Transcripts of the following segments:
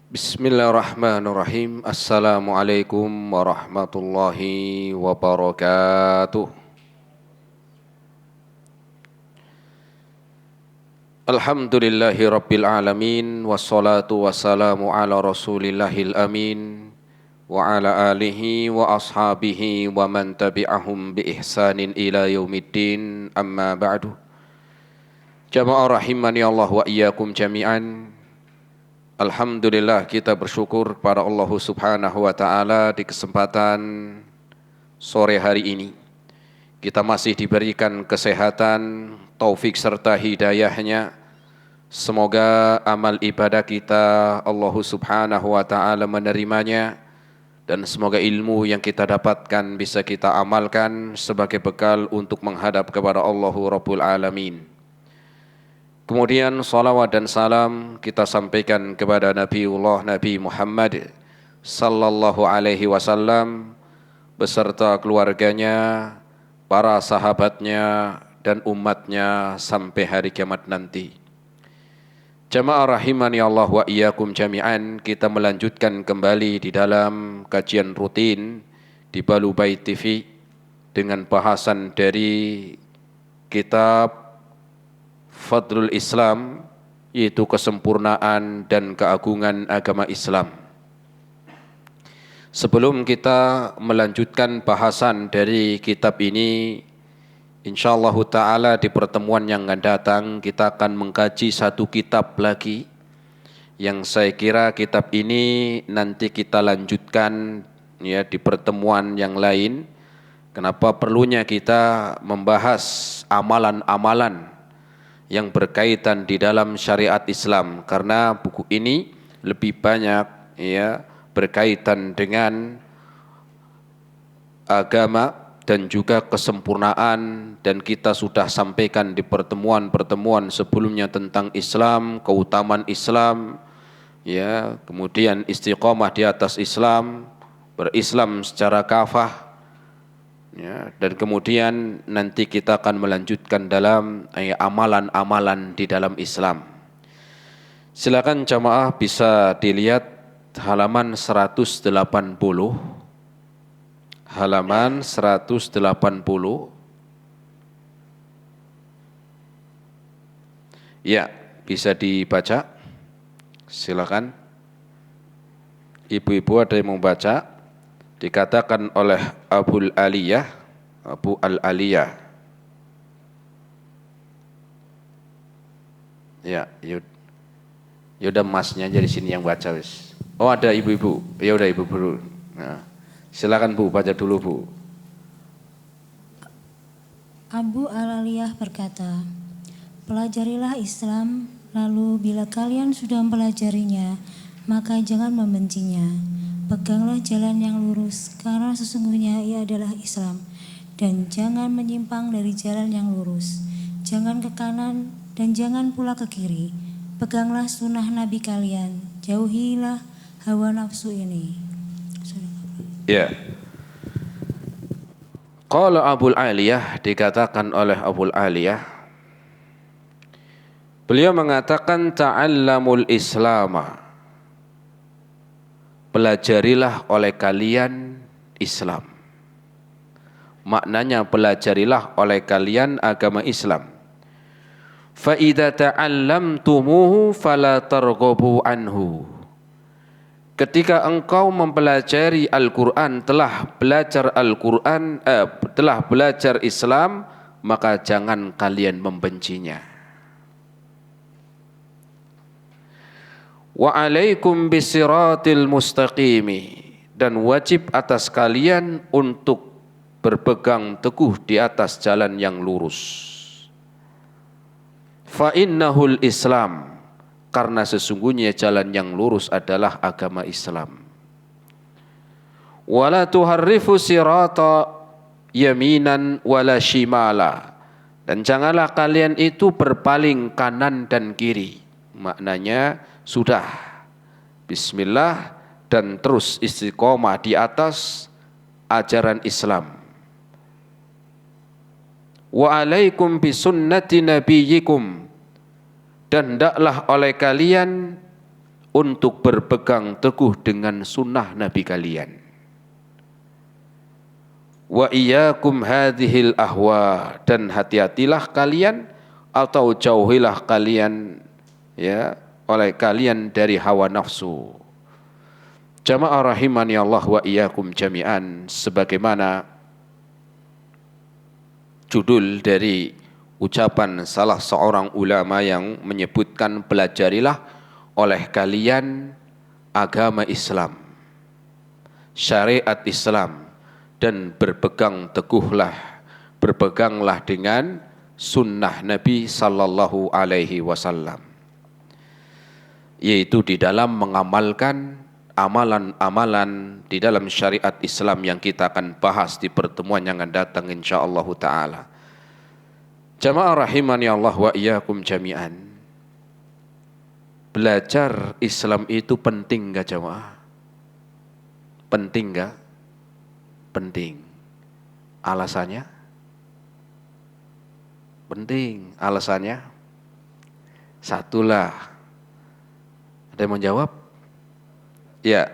Bismillahirrahmanirrahim. Assalamualaikum warahmatullahi wabarakatuh. Alhamdulillahi rabbil alamin. Wassalatu wassalamu ala rasulillahil amin. Wa ala alihi wa ashabihi wa man tabi'ahum bi ihsanin ila yaumiddin. Amma ba'du. Jamaah rahimani Allah wa iyyakum jami'an. Alhamdulillah, kita bersyukur kepada Allah Subhanahu wa taala di kesempatan sore hari ini. Kita masih diberikan kesehatan, taufik serta hidayahnya. Semoga amal ibadah kita Allah Subhanahu wa taala menerimanya, dan semoga ilmu yang kita dapatkan bisa kita amalkan sebagai bekal untuk menghadap kepada Allah Rabbul Alamin. Kemudian salawat dan salam kita sampaikan kepada Nabi Muhammad sallallahu alaihi wasallam beserta keluarganya, para sahabatnya dan umatnya sampai hari kiamat nanti. Jamaah rahimani Allah wa iyyakum jami'an, kita melanjutkan kembali di dalam kajian rutin di Balubay TV dengan bahasan dari kitab Fadlul Islam, yaitu kesempurnaan dan keagungan agama Islam. Sebelum kita melanjutkan bahasan dari kitab ini, insyaallah ta'ala di pertemuan yang akan datang kita akan mengkaji satu kitab lagi, yang saya kira kitab ini nanti kita lanjutkan ya di pertemuan yang lain. Kenapa perlunya kita membahas amalan-amalan yang berkaitan di dalam syariat Islam? Karena buku ini lebih banyak ya berkaitan dengan agama dan juga kesempurnaan, dan kita sudah sampaikan di pertemuan-pertemuan sebelumnya tentang Islam, keutamaan Islam ya, kemudian istiqomah di atas Islam, berislam secara kafah ya, dan kemudian nanti kita akan melanjutkan dalam amalan-amalan di dalam Islam. Silakan jamaah bisa dilihat halaman 180. Halaman 180. Ya, bisa dibaca. Silakan. Ibu-ibu ada yang mau baca? Dikatakan oleh Abu Al-Aliyah. Ya, yaudah masnya aja di sini yang baca wis. Oh, ada ibu-ibu. Ya udah ibu dulu. Nah, silakan Bu, baca dulu Bu. Abu Al-Aliyah berkata, pelajarilah Islam, lalu bila kalian sudah mempelajarinya, maka jangan membencinya. Peganglah jalan yang lurus, karena sesungguhnya ia adalah Islam. Dan jangan menyimpang dari jalan yang lurus. Jangan ke kanan dan jangan pula ke kiri. Peganglah sunnah Nabi kalian, jauhilah hawa nafsu ini. Ya. Qala Abul Aliyah, dikatakan oleh Abul Aliyah, beliau mengatakan ta'allamul islama, pelajarilah oleh kalian Islam. Maknanya pelajarilah oleh kalian agama Islam. Fa idza ta'allamtumuhu fala targhabu anhu. Ketika engkau mempelajari Al-Qur'an, telah belajar Islam, maka jangan kalian membencinya. Wa alaikum bisiratil mustaqimi, dan wajib atas kalian untuk berpegang teguh di atas jalan yang lurus. Fa innahul Islam, karena sesungguhnya jalan yang lurus adalah agama Islam. Wala tuharrifu sirata yaminan wala shimala, dan janganlah kalian itu berpaling kanan dan kiri. Maknanya sudah bismillah dan terus istiqomah di atas ajaran Islam. Wa alaikum bisunnati nabiyyikum, dan hendaklah oleh kalian untuk berpegang teguh dengan sunnah Nabi kalian. Wa iyyakum hadhil ahwa, dan hati-hatilah kalian atau jauhilah kalian ya oleh kalian dari hawa nafsu. Jamaah rahimani Allah wa iyyakum jami'an, sebagaimana judul dari ucapan salah seorang ulama yang menyebutkan, pelajarilah oleh kalian agama Islam, syariat Islam, dan berpeganglah dengan sunnah Nabi sallallahu alaihi wasallam, yaitu di dalam mengamalkan amalan-amalan di dalam syariat Islam yang kita akan bahas di pertemuan yang akan datang insyaallah taala. Jamaah rahimani Allah wa iyyakum jami'an. Belajar Islam itu penting enggak jamaah? Penting enggak? Penting. Alasannya? Penting. Alasannya? Satulah. Ada yang mau jawab? Ya.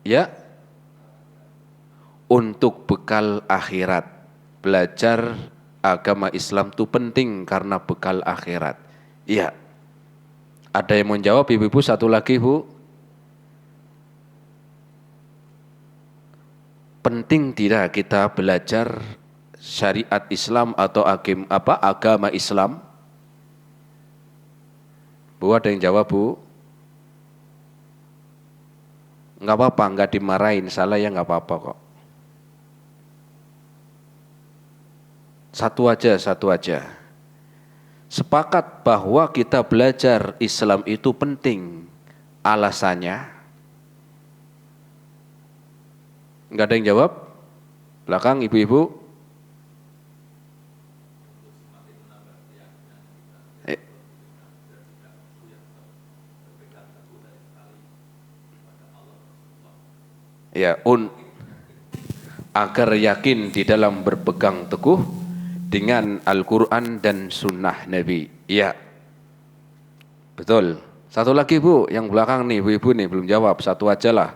Ya. Untuk bekal akhirat. Belajar agama Islam itu penting karena bekal akhirat. Iya. Ada yang mau jawab ibu-ibu? Satu lagi Bu. Penting tidak kita belajar syariat Islam atau agama Islam? Bu, ada yang jawab Bu? Enggak apa-apa, enggak dimarahin, salah ya enggak apa-apa kok. Satu aja. Sepakat bahwa kita belajar Islam itu penting. Alasannya? Enggak ada yang jawab? Belakang ibu-ibu? Ya, agar yakin di dalam berpegang teguh dengan Al-Quran dan Sunnah Nabi. Iya, betul. Satu lagi Bu, yang belakang nih, ibu-ibu nih belum jawab, satu aja lah.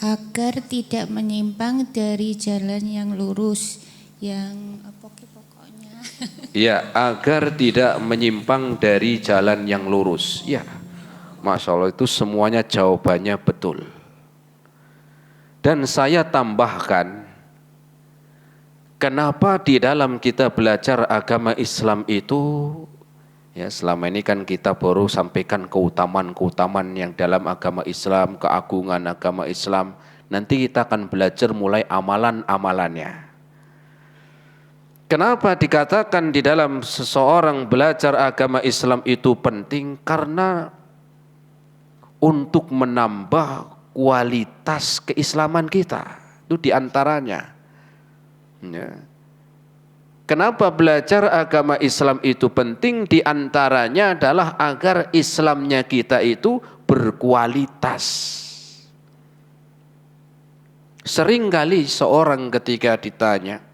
Agar tidak menyimpang dari jalan yang lurus, yang pokoknya. Iya, agar tidak menyimpang dari jalan yang lurus. Iya, Masya Allah, itu semuanya jawabannya betul. Dan saya tambahkan, kenapa di dalam kita belajar agama Islam itu, ya selama ini kan kita baru sampaikan keutamaan-keutamaan yang dalam agama Islam, keagungan agama Islam. Nanti kita akan belajar mulai amalan-amalannya. Kenapa dikatakan di dalam seseorang belajar agama Islam itu penting? Karena untuk menambah kualitas keislaman kita, itu diantaranya. Ya. Kenapa belajar agama Islam itu penting? Diantaranya adalah agar Islamnya kita itu berkualitas. Seringkali seorang ketika ditanya,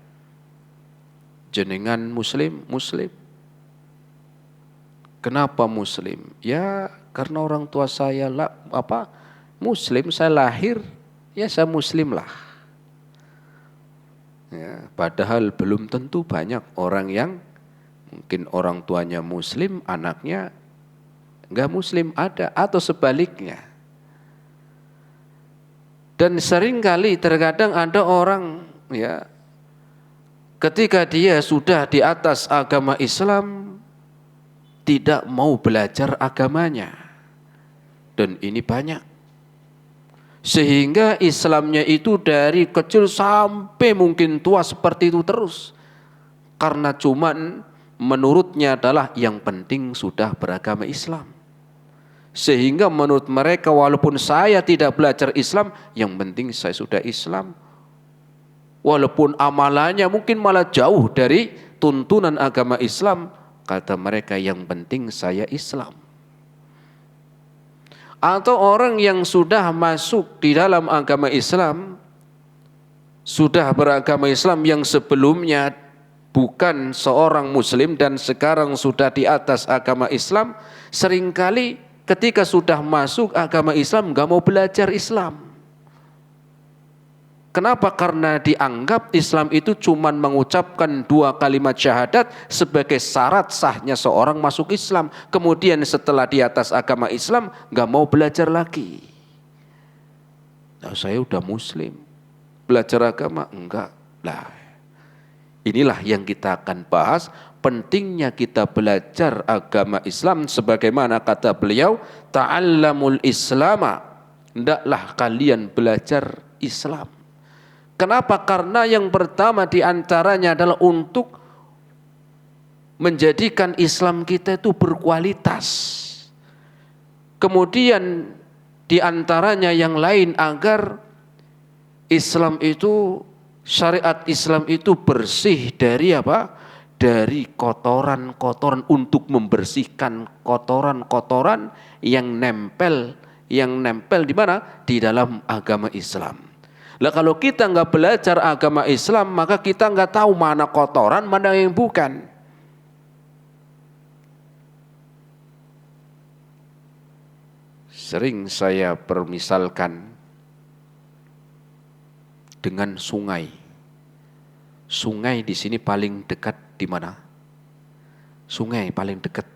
jenengan muslim? Muslim. Kenapa muslim? Ya karena orang tua saya muslim, saya lahir, ya saya muslim lah. Ya, padahal belum tentu banyak orang yang mungkin orang tuanya muslim, anaknya enggak muslim, ada, atau sebaliknya. Dan seringkali terkadang ada orang ya ketika dia sudah di atas agama Islam tidak mau belajar agamanya. Dan ini banyak. Sehingga Islamnya itu dari kecil sampai mungkin tua seperti itu terus. Karena cuman menurutnya adalah yang penting sudah beragama Islam. Sehingga menurut mereka walaupun saya tidak belajar Islam, yang penting saya sudah Islam. Walaupun amalannya mungkin malah jauh dari tuntunan agama Islam, kata mereka yang penting saya Islam. Atau orang yang sudah masuk di dalam agama Islam, sudah beragama Islam yang sebelumnya bukan seorang muslim dan sekarang sudah di atas agama Islam, seringkali ketika sudah masuk agama Islam nggak mau belajar Islam. Kenapa? Karena dianggap Islam itu cuma mengucapkan 2 kalimat syahadat sebagai syarat sahnya seorang masuk Islam. Kemudian setelah di atas agama Islam nggak mau belajar lagi. Nah, saya udah muslim, belajar agama enggak. Lah, inilah yang kita akan bahas, pentingnya kita belajar agama Islam sebagaimana kata beliau, ta'allamul islama, hendaklah kalian belajar Islam. Kenapa? Karena yang pertama diantaranya adalah untuk menjadikan Islam kita itu berkualitas. Kemudian diantaranya yang lain agar Islam itu, syariat Islam itu bersih dari apa? Dari kotoran-kotoran, untuk membersihkan kotoran-kotoran yang nempel di mana? Di dalam agama Islam. Lah kalau kita nggak belajar agama Islam, maka kita nggak tahu mana kotoran, mana yang bukan. Sering saya permisalkan dengan sungai. Sungai di sini paling dekat di mana? Sungai paling dekat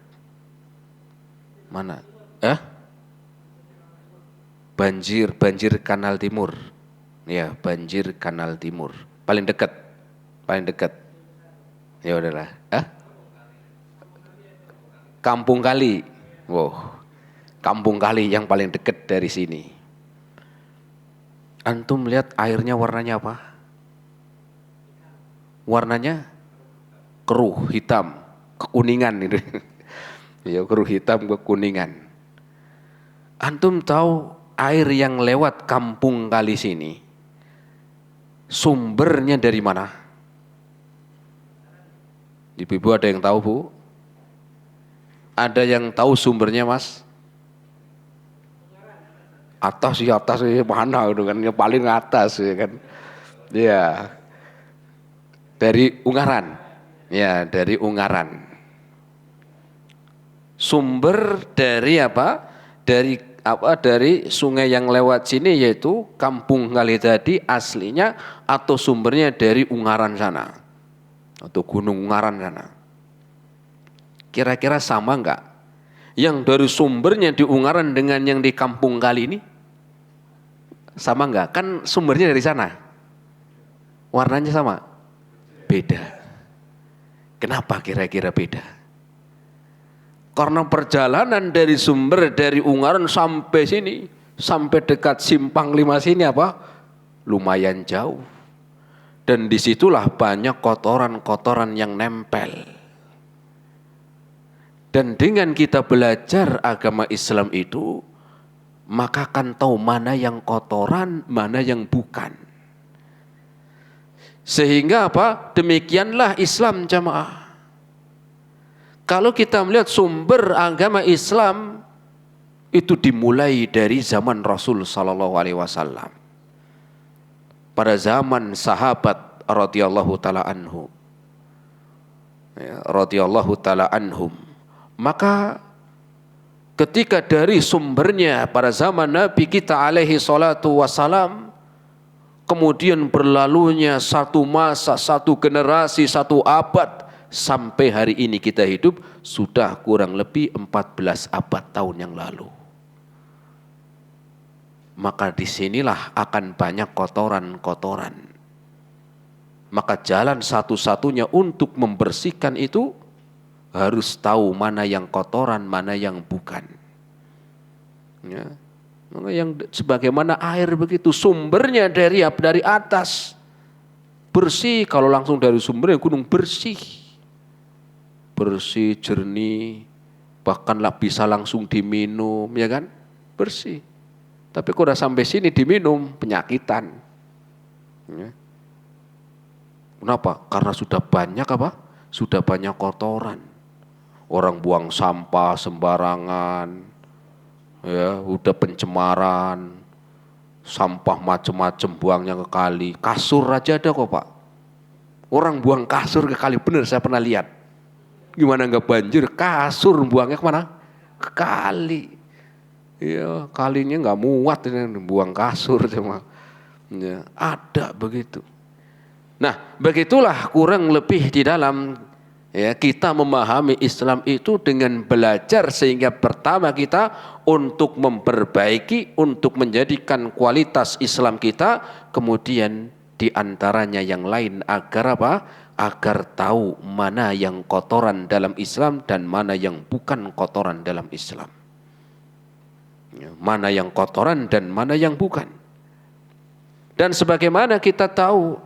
mana? Banjir Kanal Timur. Ya, banjir Kanal Timur. Paling dekat. Ya udahlah. Kampung Kali. Wow. Kampung Kali yang paling dekat dari sini. Antum lihat airnya warnanya apa? Warnanya keruh, hitam, kekuningan itu. Ya, keruh hitam, kekuningan. Antum tahu air yang lewat Kampung Kali sini sumbernya dari mana? Ibu-ibu ada yang tahu, Bu? Ada yang tahu sumbernya, Mas? Atas mana itu kan, yang paling atas ya kan. Ya. Dari Ungaran. Ya, dari Ungaran. Sumber dari apa? Dari sungai yang lewat sini, yaitu Kampung Kali tadi aslinya atau sumbernya dari Ungaran sana atau Gunung Ungaran sana. Kira-kira sama enggak? Yang dari sumbernya di Ungaran dengan yang di Kampung Kali ini sama enggak? Kan sumbernya dari sana. Warnanya sama? Beda. Kenapa kira-kira beda? Karena perjalanan dari sumber dari Ungaran sampai sini, sampai dekat Simpang 5 sini apa? Lumayan jauh. Dan disitulah banyak kotoran-kotoran yang nempel. Dan dengan kita belajar agama Islam itu, maka akan tahu mana yang kotoran, mana yang bukan. Sehingga apa? Demikianlah Islam jamaah. Kalau kita melihat sumber agama Islam itu dimulai dari zaman Rasul sallallahu alaihi wasallam. Pada zaman sahabat radhiyallahu taala anhu. Ya, radhiyallahu taala anhum. Maka ketika dari sumbernya pada zaman Nabi kita alaihi salatu wasalam, kemudian berlalunya satu masa, satu generasi, satu abad, sampai hari ini kita hidup sudah kurang lebih 14 abad tahun yang lalu. Maka disinilah akan banyak kotoran-kotoran. Maka jalan satu-satunya untuk membersihkan itu harus tahu mana yang kotoran, mana yang bukan. Ya. Yang sebagaimana air begitu, sumbernya dari atas, bersih. Kalau langsung dari sumbernya gunung bersih, jernih, bahkan bisa langsung diminum, ya kan? Bersih. Tapi kalau udah sampai sini diminum, penyakitan. Ya. Kenapa? Karena sudah banyak apa? Sudah banyak kotoran. Orang buang sampah sembarangan, ya, udah pencemaran, sampah macam-macam buangnya ke kali. Kasur aja ada kok Pak. Orang buang kasur ke kali, bener saya pernah lihat. Gimana nggak banjir, kasur buangnya kemana? Ke kali. Ya, kalinya nggak muat ini buang kasur cuma. Ya, ada begitu. Nah, begitulah kurang lebih di dalam ya kita memahami Islam itu dengan belajar sehingga pertama kita untuk memperbaiki, untuk menjadikan kualitas Islam kita, kemudian di antaranya yang lain agar apa? Agar tahu mana yang kotoran dalam Islam dan mana yang bukan kotoran dalam Islam. Ya, mana yang kotoran dan mana yang bukan. Dan sebagaimana kita tahu,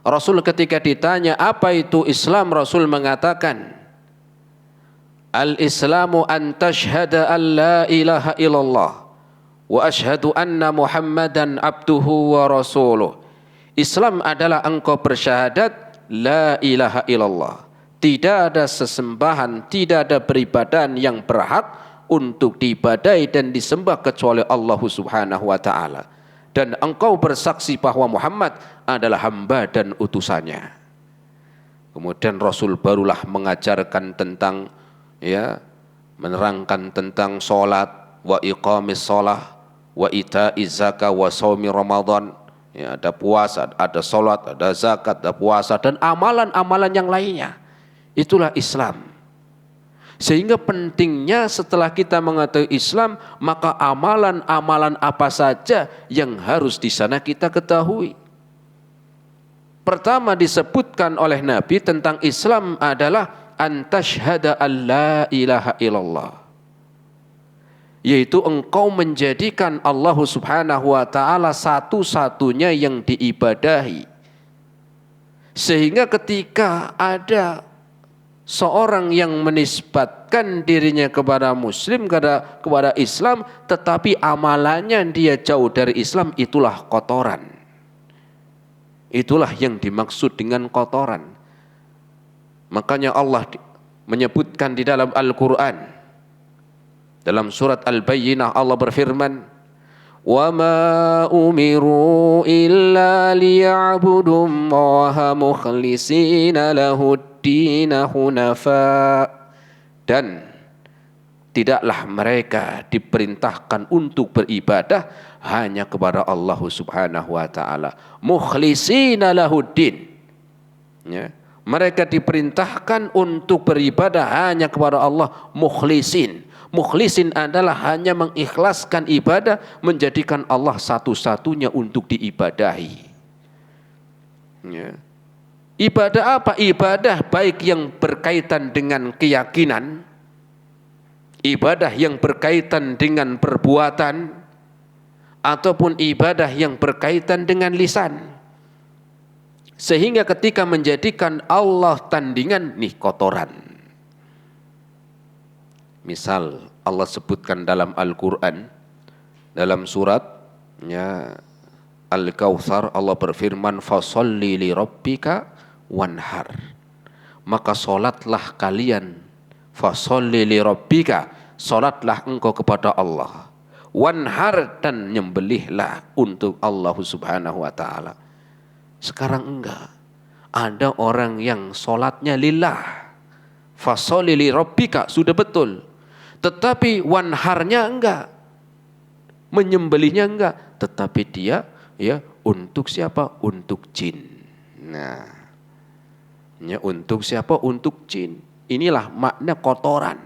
Rasul ketika ditanya apa itu Islam, Rasul mengatakan, Al-Islamu an tashhada an la ilaha illallah wa ashhadu anna Muhammadan abduhu wa rasuluh. Islam adalah engkau bersyahadat la ilaha illallah. Tidak ada sesembahan, tidak ada peribadahan yang berhak untuk diibadahi dan disembah kecuali Allah Subhanahu wa taala. Dan engkau bersaksi bahwa Muhammad adalah hamba dan utusannya. Kemudian Rasul barulah mengajarkan tentang ya, menerangkan tentang salat, wa iqamis shalah, wa ita'iz zakah, wa shaumi Ramadan. Ya, ada puasa, ada salat, ada zakat, ada puasa dan amalan-amalan yang lainnya. Itulah Islam. Sehingga pentingnya setelah kita mengetahui Islam, maka amalan-amalan apa saja yang harus di sana kita ketahui. Pertama disebutkan oleh Nabi tentang Islam adalah antashhada an la ilaha illallah. Yaitu engkau menjadikan Allah Subhanahu wa taala satu-satunya yang diibadahi. Sehingga ketika ada seorang yang menisbatkan dirinya kepada Muslim, kepada Islam, tetapi amalannya dia jauh dari Islam, itulah kotoran. Itulah yang dimaksud dengan kotoran. Makanya Allah menyebutkan di dalam Al-Quran, dalam surat Al-Bayyinah Allah berfirman, wa ma umiru illa liya'budullaha mukhlisina lahuddina hunafa. Dan tidaklah mereka diperintahkan untuk beribadah hanya kepada Allah Subhanahu wa taala, mukhlisina lahuddin. Ya, mereka diperintahkan untuk beribadah hanya kepada Allah, mukhlisin. Mukhlisin adalah hanya mengikhlaskan ibadah, menjadikan Allah satu-satunya untuk diibadahi. Ya. Ibadah apa? Ibadah baik yang berkaitan dengan keyakinan, ibadah yang berkaitan dengan perbuatan, ataupun ibadah yang berkaitan dengan lisan. Sehingga ketika menjadikan Allah tandingan, nih kotoran. Misal Allah sebutkan dalam Al-Quran, dalam surat ya, Al-Kautsar, Allah berfirman, fasolli li rabbika wanhar. Maka solatlah kalian, fasolli li rabbika, solatlah engkau kepada Allah, wanhar, dan nyembelihlah untuk Allah Subhanahu wa ta'ala. Sekarang enggak, ada orang yang solatnya lillah, fasolli li rabbika, sudah betul, tetapi wanharnya enggak, menyembelihnya enggak, tetapi dia ya untuk siapa? Untuk jin. Nah, ya untuk siapa? Untuk jin. Inilah makna kotoran.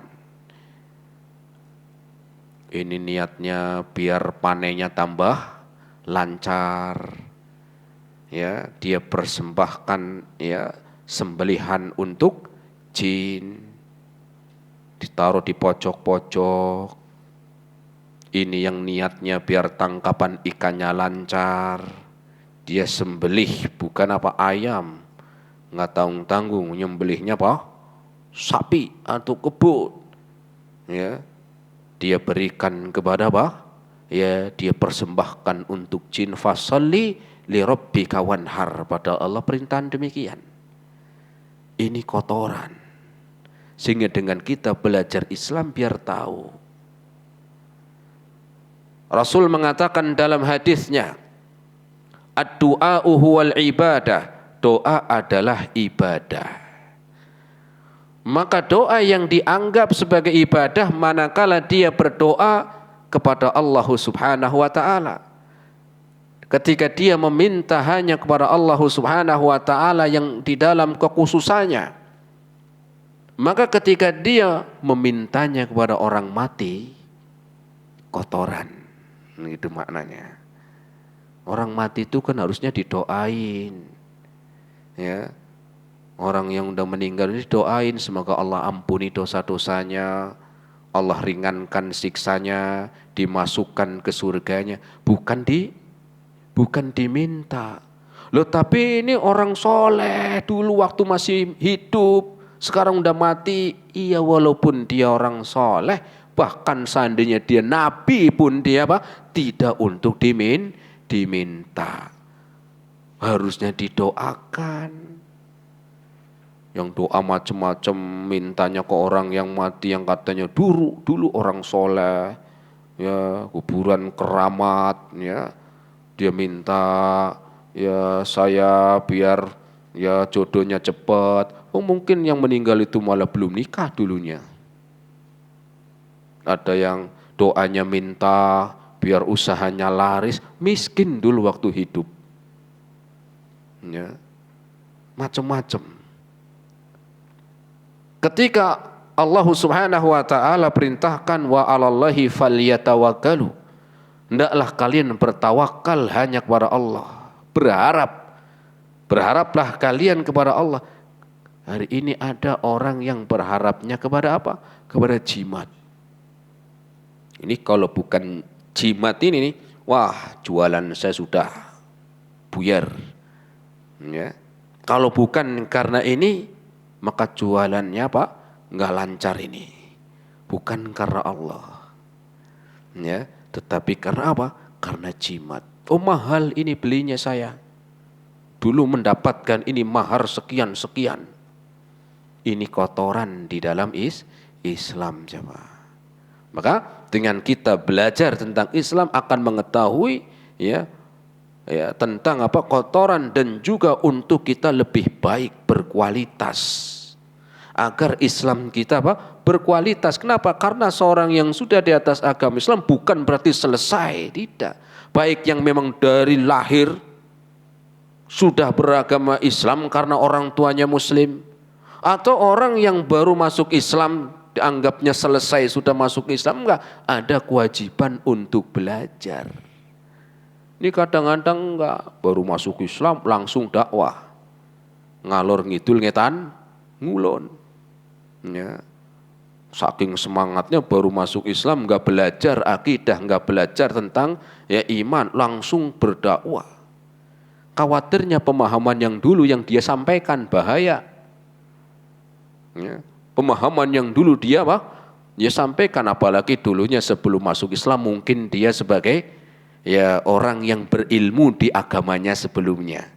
Ini niatnya biar panennya tambah lancar. Ya, dia persembahkan ya sembelihan untuk jin. Ditaruh di pojok-pojok. Ini yang niatnya biar tangkapan ikannya lancar. Dia sembelih bukan apa ayam, nggak tanggung-tanggung, nyembelihnya apa? Sapi atau kebo. Ya, dia berikan kepada apa? Ya, dia persembahkan untuk jin. Fasalli li rabbika wanhar. Pada Allah perintahan demikian. Ini kotoran. Sehingga dengan kita belajar Islam biar tahu. Rasul mengatakan dalam hadisnya, ad-du'a'u huwal ibadah, doa adalah ibadah. Maka doa yang dianggap sebagai ibadah manakala dia berdoa kepada Allah Subhanahu wa taala. Ketika dia meminta hanya kepada Allah Subhanahu wa taala yang di dalam kekhususannya. Maka ketika dia memintanya kepada orang mati, kotoran. Itu maknanya. Orang mati itu kan harusnya didoain. Ya. Orang yang udah meninggal ini doain semoga Allah ampuni dosa-dosanya, Allah ringankan siksanya, dimasukkan ke surganya. Bukan diminta. Loh tapi ini orang soleh dulu waktu masih hidup, sekarang udah mati. Iya walaupun dia orang soleh, bahkan seandainya dia nabi pun dia tidak untuk diminta. Harusnya didoakan. Yang doa macam-macam mintanya ke orang yang mati yang katanya dulu orang soleh, ya kuburan keramat, ya dia minta ya saya biar ya jodohnya cepat. Oh mungkin yang meninggal itu malah belum nikah dulunya. Ada yang doanya minta biar usahanya laris, miskin dulu waktu hidup, ya macam-macam. Ketika Allah Subhanahu wa taala perintahkan wa 'alallahi falyatawakkalu, hendaklah kalian bertawakal hanya kepada Allah. Berharaplah kalian kepada Allah. Hari ini ada orang yang berharapnya kepada apa? Kepada jimat. Ini kalau bukan jimat ini nih, wah jualan saya sudah buyar. Ya. Kalau bukan karena ini, maka jualannya apa? Enggak lancar ini. Bukan karena Allah. Ya, tetapi karena apa? Karena jimat. Oh mahal ini belinya saya. Dulu mendapatkan ini mahar sekian-sekian. Ini kotoran di dalam Islam jemaah. Maka dengan kita belajar tentang Islam akan mengetahui ya tentang apa kotoran dan juga untuk kita lebih baik berkualitas agar Islam kita berkualitas. Kenapa? Karena seorang yang sudah di atas agama Islam bukan berarti selesai, tidak. Baik yang memang dari lahir sudah beragama Islam karena orang tuanya Muslim, atau orang yang baru masuk Islam dianggapnya selesai sudah masuk Islam, enggak, ada kewajiban untuk belajar. Ini kadang-kadang enggak, baru masuk Islam langsung dakwah. Ngalor ngidul ngetan ngulon. Ya. Saking semangatnya baru masuk Islam enggak belajar akidah, enggak belajar tentang ya iman, langsung berdakwah. Khawatirnya pemahaman yang dulu yang dia sampaikan bahaya. Ya. Pemahaman yang dulu dia sampaikan, apalagi dulunya sebelum masuk Islam mungkin dia sebagai ya orang yang berilmu di agamanya sebelumnya.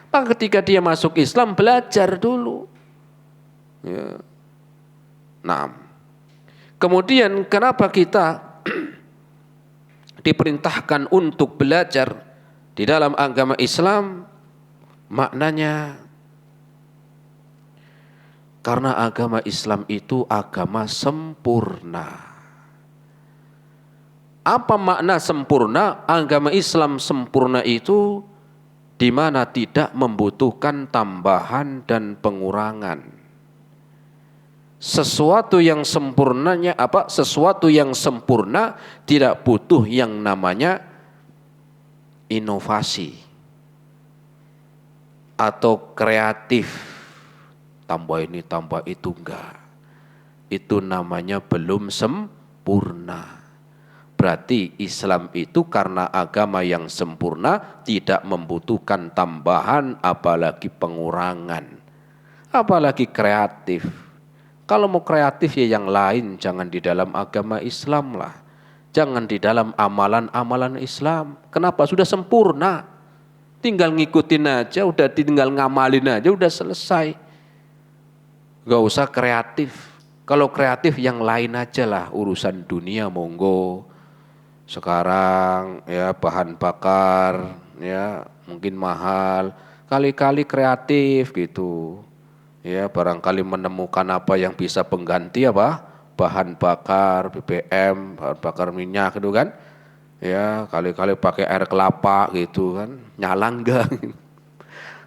Maka ketika dia masuk Islam belajar dulu. Ya. Nah, kemudian kenapa kita diperintahkan untuk belajar di dalam agama Islam? Maknanya karena agama Islam itu agama sempurna. Apa makna sempurna? Agama Islam sempurna itu di mana tidak membutuhkan tambahan dan pengurangan. Sesuatu yang sempurnanya apa? Sesuatu yang sempurna tidak butuh yang namanya inovasi atau kreatif. Tambah ini, tambah itu, enggak. Itu namanya belum sempurna. Berarti Islam itu karena agama yang sempurna tidak membutuhkan tambahan apalagi pengurangan. Apalagi kreatif. Kalau mau kreatif ya yang lain, jangan di dalam agama Islam lah. Jangan di dalam amalan-amalan Islam. Kenapa? Sudah sempurna. Tinggal ngikutin aja, udah tinggal ngamalin aja, udah selesai. Gak usah kreatif. Kalau kreatif yang lain aja lah, urusan dunia monggo. Sekarang ya bahan bakar ya mungkin mahal. kali-kali kreatif gitu. Ya, barangkali menemukan apa yang bisa pengganti apa? Bahan bakar BBM, bahan bakar minyak gitu kan. Ya, kali-kali pakai air kelapa gitu kan. Nyala enggak?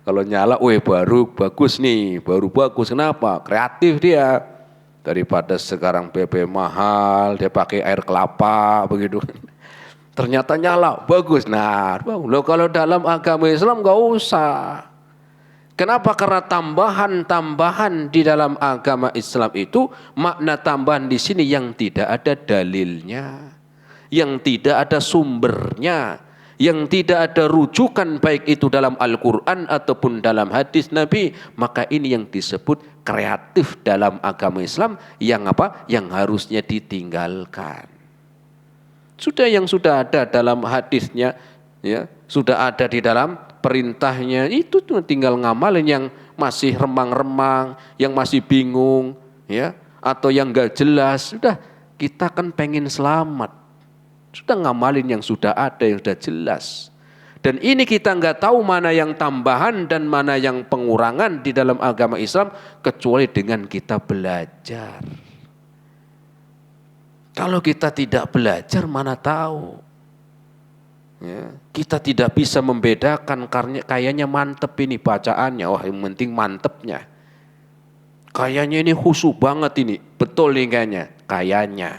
Kalau nyala, baru bagus nih, baru bagus. Kenapa? Kreatif dia. Daripada sekarang BBM mahal, dia pakai air kelapa begitu. Ternyata nyala, bagus. Nah, loh kalau dalam agama Islam nggak usah. Kenapa? Karena tambahan-tambahan di dalam agama Islam itu makna tambahan di sini yang tidak ada dalilnya, yang tidak ada sumbernya, yang tidak ada rujukan baik itu dalam Al-Quran ataupun dalam hadis Nabi, maka ini yang disebut kreatif dalam agama Islam yang apa? Yang harusnya ditinggalkan. Yang sudah ada dalam hadisnya, ya, sudah ada di dalam perintahnya, itu tinggal ngamalin. Yang masih remang-remang, yang masih bingung, ya, atau yang enggak jelas, sudah kita kan pengen selamat. Sudah ngamalin yang sudah ada, yang sudah jelas. Dan ini kita nggak tahu mana yang tambahan dan mana yang pengurangan di dalam agama Islam kecuali dengan kita belajar. Kalau kita tidak belajar mana tahu. Ya, kita tidak bisa membedakan karena kayaknya mantep ini bacaannya. Wah, yang penting mantepnya. Kayaknya ini khusyuk banget ini. Betul nih kayaknya. Kayaknya.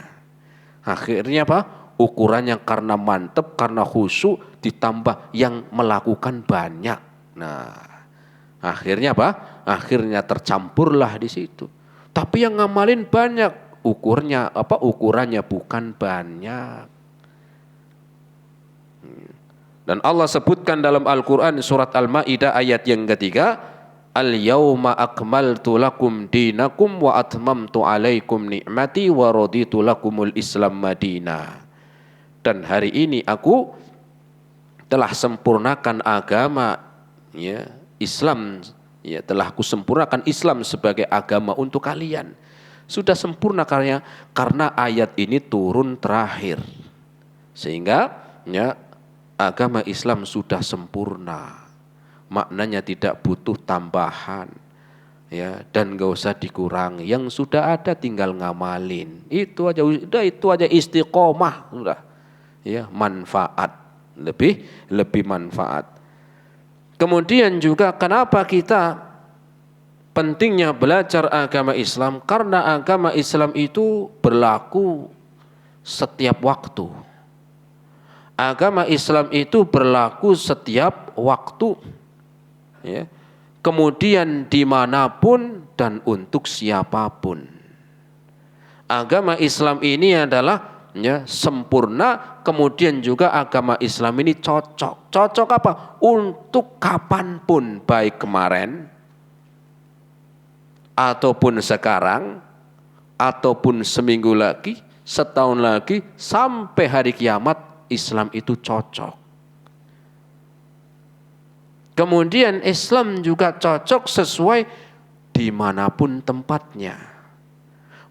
Akhirnya apa? Ukurannya karena mantep, karena khusyuk, ditambah yang melakukan banyak. Nah, akhirnya apa? Akhirnya tercampurlah di situ. Tapi yang ngamalin banyak, ukurannya bukan banyak. Dan Allah sebutkan dalam Al-Quran surat Al-Ma'idah ayat yang ketiga, Al-yawma akmaltu lakum dinakum wa atmamtu alaikum ni'mati wa raditu lakumul Islam madinah. Dan hari ini aku telah sempurnakan agama, ya, Islam, ya, telah aku sempurnakan Islam sebagai agama untuk kalian. Sudah sempurna karena ayat ini turun terakhir. Sehingga ya, agama Islam sudah sempurna. Maknanya tidak butuh tambahan, ya, dan gak usah dikurangi. Yang sudah ada tinggal ngamalin. Itu aja istiqomah sudah. Ya, manfaat, lebih manfaat. Kemudian juga kenapa kita pentingnya belajar agama Islam? Karena agama Islam itu berlaku setiap waktu. Agama Islam itu berlaku setiap waktu, ya. Kemudian dimanapun dan untuk siapapun. Agama Islam ini adalah, ya, sempurna. Kemudian juga agama Islam ini cocok. Cocok apa? Untuk kapanpun, baik kemarin, ataupun sekarang, ataupun seminggu lagi, setahun lagi, sampai hari kiamat, Islam itu cocok. Kemudian Islam juga cocok sesuai dimanapun tempatnya.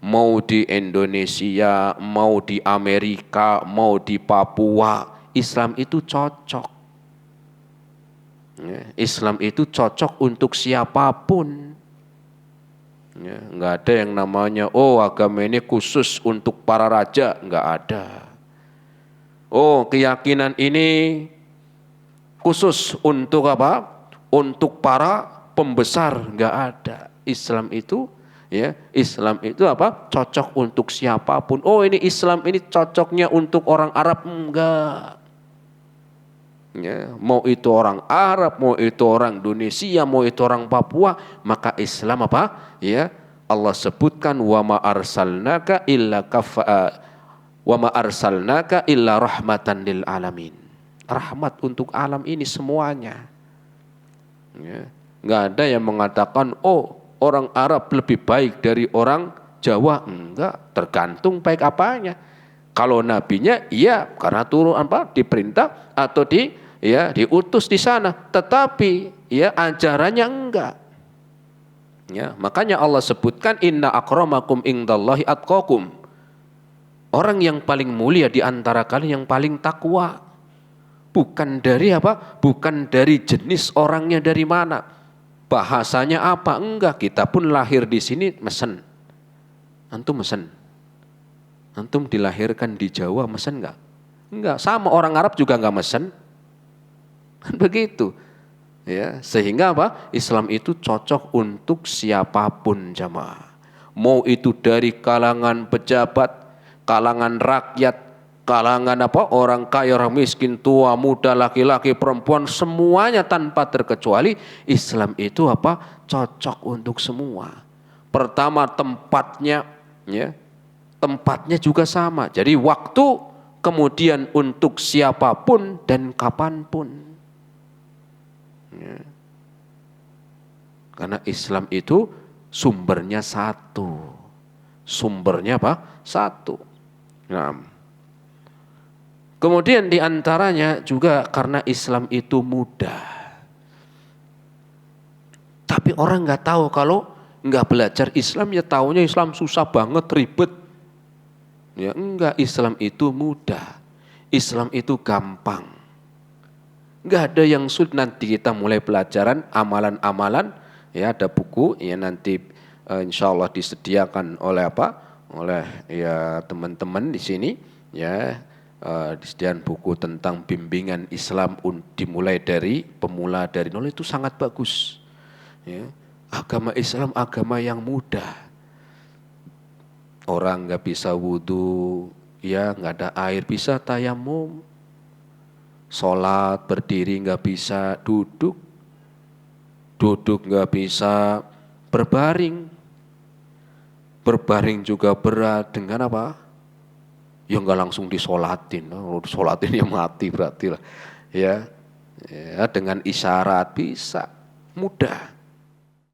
Mau di Indonesia, mau di Amerika, mau di Papua, Islam itu cocok. Ya, Islam itu cocok untuk siapapun. Ya, nggak ada yang namanya, agama ini khusus untuk para raja, nggak ada. Keyakinan ini khusus untuk apa? Untuk para pembesar, nggak ada. Islam itu, ya, Islam itu apa? Cocok untuk siapapun. Ini Islam ini cocoknya untuk orang Arab, enggak. Ya, mau itu orang Arab, mau itu orang Indonesia, mau itu orang Papua, maka Islam apa? Ya, Allah sebutkan wa ma arsalnaka illa rahmatan lil alamin. Rahmat untuk alam ini semuanya. Ya, enggak ada yang mengatakan orang Arab lebih baik dari orang Jawa. Enggak, tergantung baik apanya. Kalau nabinya iya karena turun diperintah atau diutus di sana, tetapi ya ajarannya enggak. Ya, makanya Allah sebutkan inna akramakum indallahi atqakum. Orang yang paling mulia di antara kalian yang paling takwa. bukan dari apa? Bukan dari jenis orangnya dari mana, bahasanya apa, enggak. Kita pun lahir di sini mesen. Antum mesen? Antum dilahirkan di Jawa mesen enggak? Enggak. Sama orang Arab juga enggak mesen. Kan begitu. Ya, sehingga apa? Islam itu cocok untuk siapapun jamaah. Mau itu dari kalangan pejabat, kalangan rakyat, kalangan apa? Orang kaya, orang miskin, tua, muda, laki-laki, perempuan, semuanya tanpa terkecuali. Islam itu apa? Cocok untuk semua. Pertama tempatnya, ya, tempatnya juga sama. Jadi waktu, kemudian untuk siapapun dan kapanpun. Ya. Karena Islam itu sumbernya satu. Sumbernya apa? Satu. Nah. Kemudian diantaranya juga karena Islam itu mudah. Tapi orang nggak tahu kalau nggak belajar Islam ya taunya Islam susah banget, ribet. Ya enggak, Islam itu mudah. Islam itu gampang. Nggak ada yang sulit. Nanti kita mulai pelajaran amalan-amalan. Ya ada buku ya nanti insya Allah disediakan oleh apa? Oleh ya teman-teman di sini ya disediakan buku tentang bimbingan Islam dimulai dari pemula dari nol, itu sangat bagus. Ya, agama Islam agama yang mudah. Orang nggak bisa wudhu, ya nggak ada air bisa tayamum. Sholat berdiri nggak bisa, duduk nggak bisa, berbaring juga berat. Dengan apa? Ya nggak langsung disolatin, disolatin ya mati berarti lah. Ya, dengan isyarat bisa, mudah.